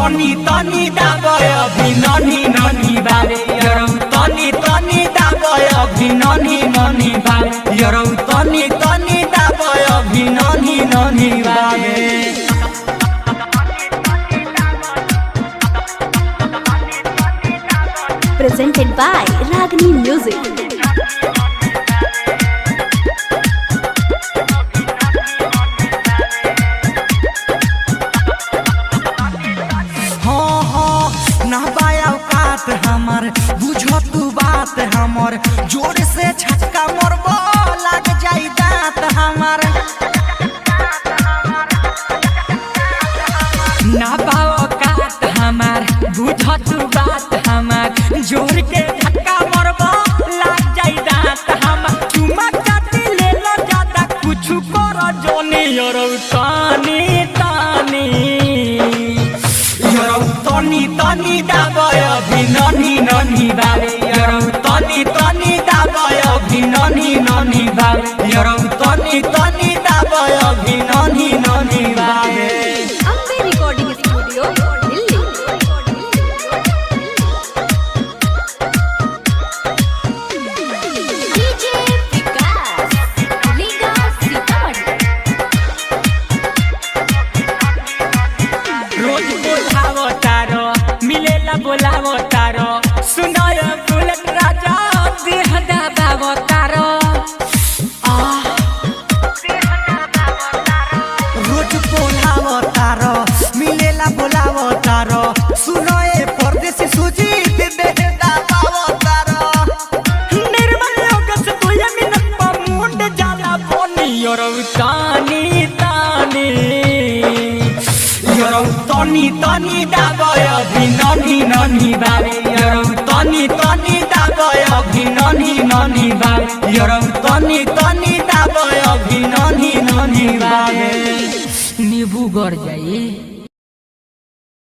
तनी तनी दाबय अभी ननी ननी बारे यरौ तनी तनी दाबय अभी ननी ननी बारे यरौ तनी तनी दाबय अभी ननी ननी बारे Presented by Ragini Music. हमार बुझो तू बात हमर जोर से छक्का मरबो लग जाई दांत हमार ना पाओ कात हमार बुझो तू बात हमार जोर के छक्का मरबो लग जाई दांत हमार चुमा चाटी ले लो ज्यादा कुछ करो जोनी यरौ तानी तानी यरौ तनी तनी दाबय अभी ननी ननी बारे यरौ तनी तनी दाबय अभी ननी ननी बारे यरौ तनी तनी दाबय अभी ननी ननी बारे Ambe Recording Studio, Delhi. DJ Vikas, Liga Sitamarhi. रोज बोलावो तारो मिलेला बोलावो तारो सुनाय बुलेट राजा देह दाबावो तारो रोज बोलावो तारो मिलेला बोलावो तारो सुनाय परदेसी सुजी देह दाबावो तारो निर्मल योगस तुय मिनट पा मुंड जाला बोनी यरौ तानी तानी यरौ तनी तनी दाबय अभी ननी ननी बारे यरौ तनी तनी दाबय अभी ननी ननी बारे यरौ तनी तनी दाबय अभी ननी ननी बारे नींबू गड़ जाई।